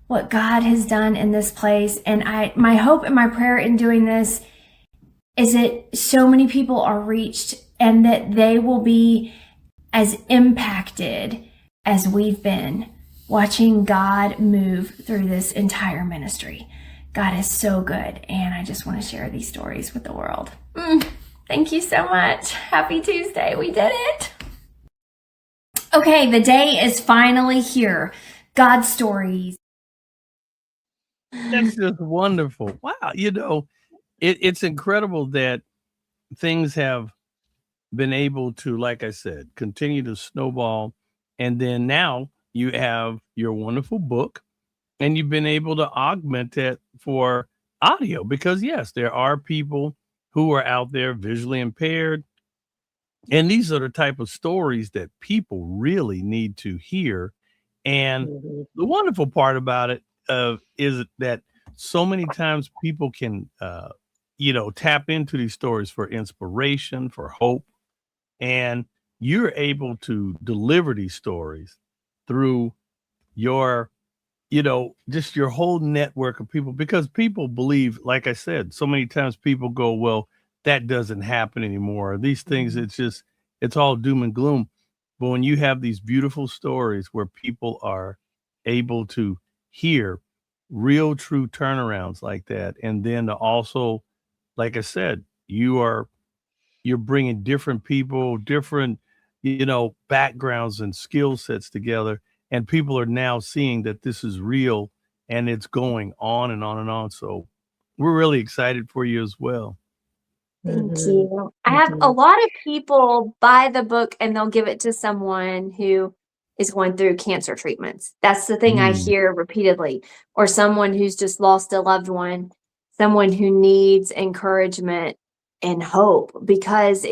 what God has done in this place. And my hope and my prayer in doing this is that so many people are reached, and that they will be as impacted as we've been watching God move through this entire ministry. God is so good, and I just want to share these stories with the world. Thank you so much. Happy Tuesday. We did it. Okay, the day is finally here. God stories. That's just wonderful. Wow. It's incredible that things have been able to, like I said, continue to snowball. And then now you have your wonderful book, and you've been able to augment it for audio because, yes, there are people who are out there visually impaired. And these are the type of stories that people really need to hear. And the wonderful part about it is that so many times people can, tap into these stories for inspiration, for hope. And you're able to deliver these stories through your, just your whole network of people, because people believe, like I said, so many times people go, well, that doesn't happen anymore. These things, it's all doom and gloom. But when you have these beautiful stories where people are able to hear real, true turnarounds like that, and then to also, like I said, you're bringing different people, different, backgrounds and skill sets together, and people are now seeing that this is real and it's going on and on and on. So we're really excited for you as well. Thank you. I have a lot of people buy the book and they'll give it to someone who is going through cancer treatments. That's the thing I hear repeatedly. Or someone who's just lost a loved one, someone who needs encouragement and hope, because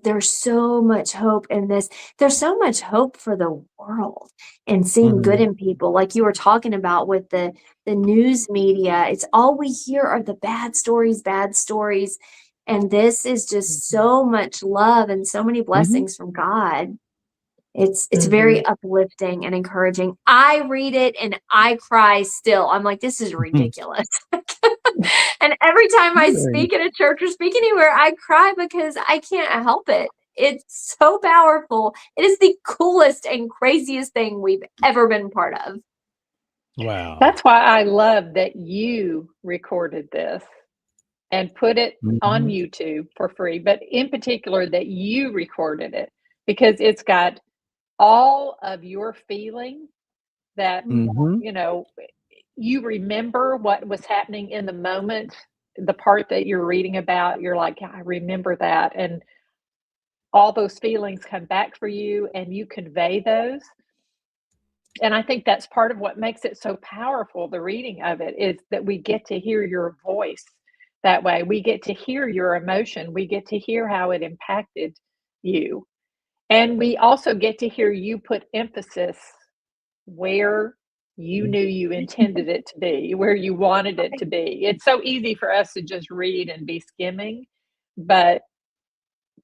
there's so much hope in this. There's so much hope for the world and seeing good in people, like you were talking about with the news media. It's all we hear are the bad stories. And this is just so much love and so many blessings from God. It's very uplifting and encouraging. I read it and I cry still. I'm like, this is ridiculous. And every time I speak at a church or speak anywhere, I cry because I can't help it. It's so powerful. It is the coolest and craziest thing we've ever been part of. Wow. That's why I love that you recorded this and put it on YouTube for free, but in particular that you recorded it, because it's got all of your feeling that, you remember what was happening in the moment, the part that you're reading about, you're like, yeah, I remember that. And all those feelings come back for you and you convey those. And I think that's part of what makes it so powerful, the reading of it, is that we get to hear your voice that way. We get to hear your emotion. We get to hear how it impacted you. And we also get to hear you put emphasis where you knew you intended it to be, where you wanted it to be. It's so easy for us to just read and be skimming, but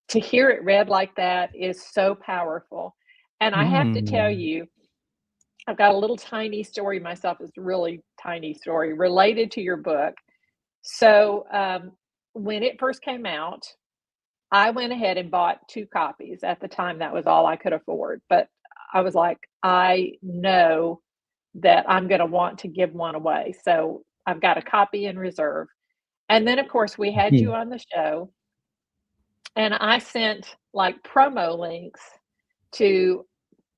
to hear it read like that is so powerful. And I have to tell you, I've got a little tiny story myself. It's a really tiny story related to your book. So when it first came out, I went ahead and bought 2 copies. At the time, that was all I could afford. But I was like, I know that I'm going to want to give one away. So I've got a copy in reserve. And then, of course, we had you on the show. And I sent like promo links to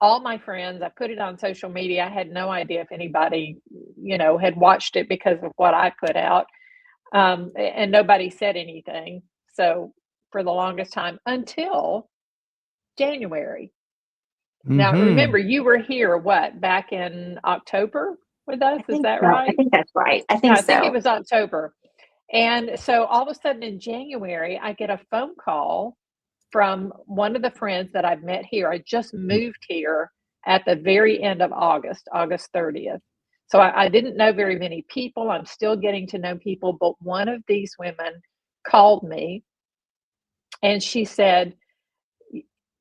all my friends. I put it on social media. I had no idea if anybody, had watched it because of what I put out. And nobody said anything. So for the longest time until January. Now, remember, you were here, back in October with us? Is that right? I think that's right. I think it was October. And so all of a sudden in January, I get a phone call from one of the friends that I've met here. I just moved here at the very end of August 30th. So I didn't know very many people. I'm still getting to know people. But one of these women called me and she said,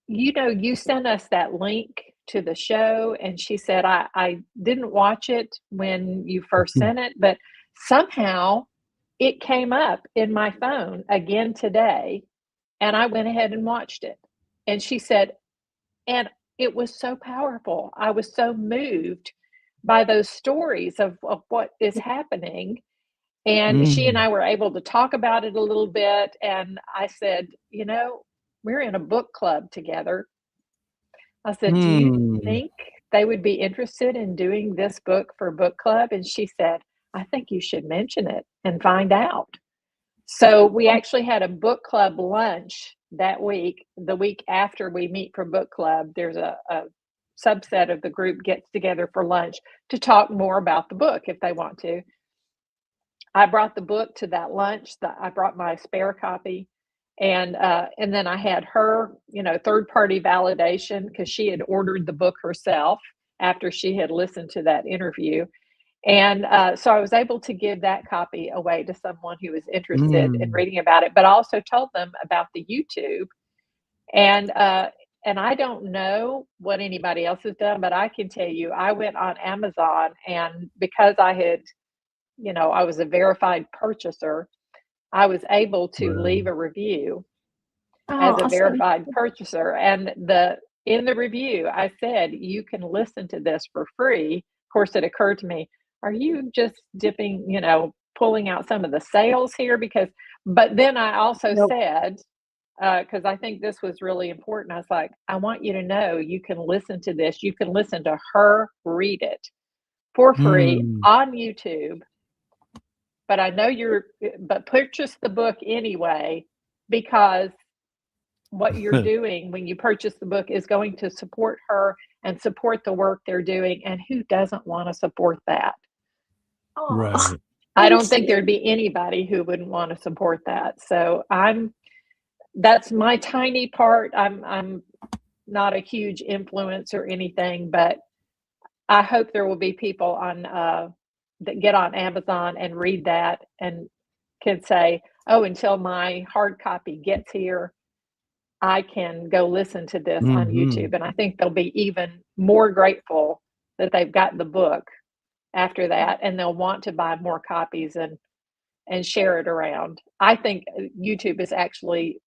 you sent us that link to the show. And she said, I didn't watch it when you first sent it, but somehow it came up in my phone again today. And I went ahead and watched it. And she said, and it was so powerful. I was so moved by those stories of what is happening. And she and Mm. I were able to talk about it a little bit. And I said, we're in a book club together. I said, do you Mm. think they would be interested in doing this book for book club? And she said, I think you should mention it and find out. So we actually had a book club lunch that week. The week after we meet for book club, there's a subset of the group gets together for lunch to talk more about the book if they want to. I brought the book to that lunch. I brought my spare copy, and then I had her, third party validation, because she had ordered the book herself after she had listened to that interview. And so I was able to give that copy away to someone who was interested in Mm. reading about it, but I also told them about the YouTube. And I don't know what anybody else has done, but I can tell you, I went on Amazon, and because I was a verified purchaser, I was able to Right. leave a review Oh, as a awesome. verified purchaser. And in the review, I said, you can listen to this for free. Of course, it occurred to me, are you just pulling out some of the sales here? But then I also Nope. said, because I think this was really important, I was like, I want you to know you can listen to this. You can listen to her read it for free Mm. on YouTube. But I know but purchase the book anyway, because what you're doing when you purchase the book is going to support her and support the work they're doing. And who doesn't want to support that? Oh, Right. I don't thank think you. there'd be anybody who wouldn't want to support that. So that's my tiny part. I'm not a huge influence or anything, but I hope there will be people that get on Amazon and read that and can say, oh, until my hard copy gets here, I can go listen to this on Mhm. YouTube. And I think they'll be even more grateful that they've got the book after that, and they'll want to buy more copies and share it around. I think YouTube is actually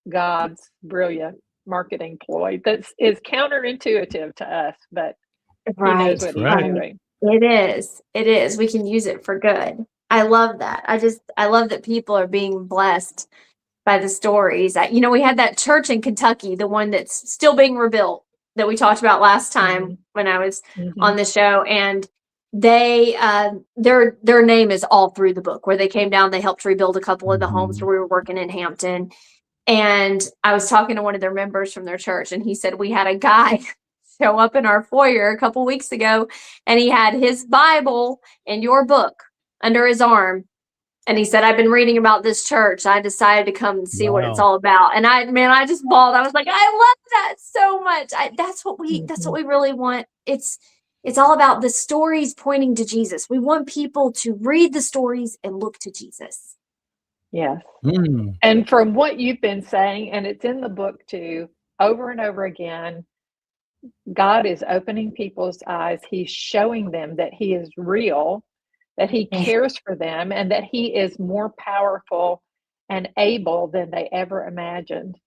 God's brilliant marketing ploy that is counterintuitive to us, but he knows Right. That's what he's right. doing. It is. It is. We can use it for good. I love that. I love that people are being blessed by the stories. We had that church in Kentucky, the one that's still being rebuilt, that we talked about last time Mhm. when I was on Mhm. the show, and they their name is all through the book. Where they came down, they helped rebuild a couple of the homes Mhm. where we were working in Hampton. And I was talking to one of their members from their church, and he said we had a guy show up in our foyer a couple weeks ago, and he had his Bible and your book under his arm. And he said, I've been reading about this church. I decided to come and see what it's Wow. all about. And I just bawled. I was like, I love that so much. That's what Mhm. we really want. It's all about the stories pointing to Jesus. We want people to read the stories and look to Jesus. Yes. Mm. And from what you've been saying, and it's in the book too, over and over again, God is opening people's eyes. He's showing them that he is real, that he Yes. cares for them, and that he is more powerful and able than they ever imagined.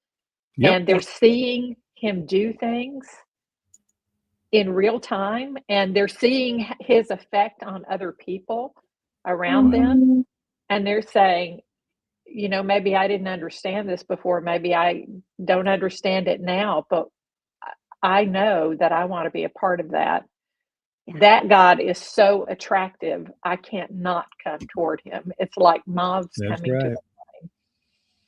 Yep. And they're seeing him do things in real time, and they're seeing his effect on other people around Right. them. Mhm. And they're saying, maybe I didn't understand this before. Maybe I don't understand it now, but I know that I want to be a part of that. Yeah. That God is so attractive, I can't not come toward him. It's like moths That's coming to right. the flame.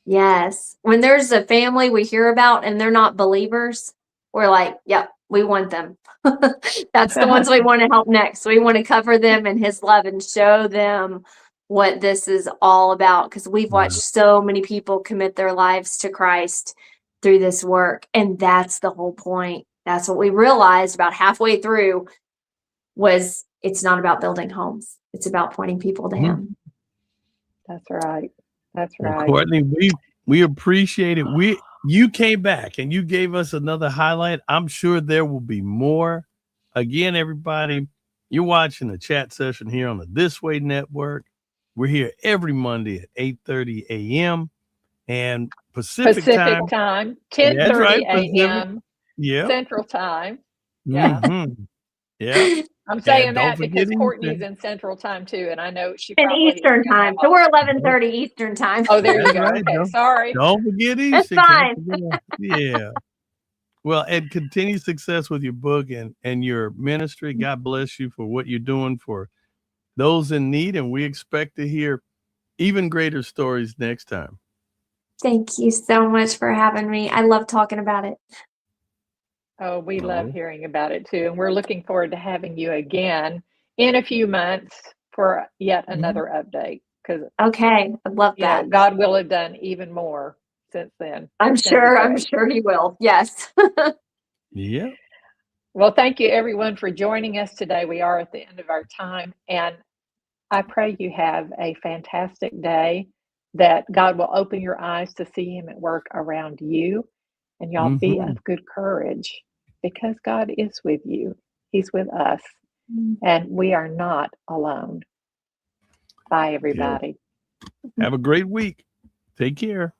Yes. When there's a family we hear about and they're not believers, we're like, yep, we want them. That's the ones we want to help next. We want to cover them in his love and show them what this is all about, because we've watched Right. so many people commit their lives to Christ through this work. And that's the whole point. That's what we realized about halfway through was it's not about building homes. It's about pointing people to Mhm. him. That's right. That's Well, right. Courtney, we appreciate it. You came back and you gave us another highlight. I'm sure there will be more. Again, everybody, you're watching the chat session here on the This Way Network. We're here every Monday at 8:30 a.m. and Pacific Pacific time. time, That's right, 10:30 Pacific. a.m. Yep. Central time. Yeah. Mm-hmm. Yeah. I'm saying And don't that because forget Courtney's Eastern. in Central Time too, and I know she In probably Eastern isn't gonna time. have So all. we're 11:30 Eastern time. Oh, there you That's go. right. Okay, sorry. Don't forget It's Eastern. Can't fine. forget that. Yeah. Well, and continued success with your book and your ministry. God bless you for what you're doing for those in need. And we expect to hear even greater stories next time. Thank you so much for having me. I love talking about it. Oh, we love Oh. hearing about it too, and we're looking forward to having you again in a few months for yet another update. Because Okay. I love that. God will have done even more since then. I'm It's gonna be sure great. he will. Yes. Yeah. Well, thank you everyone for joining us today. We are at the end of our time, and I pray you have a fantastic day, that God will open your eyes to see Him at work around you, and y'all be Mhm. of good courage because God is with you. He's with us, and we are not alone. Bye, Good. everybody. Have a great week. Take care.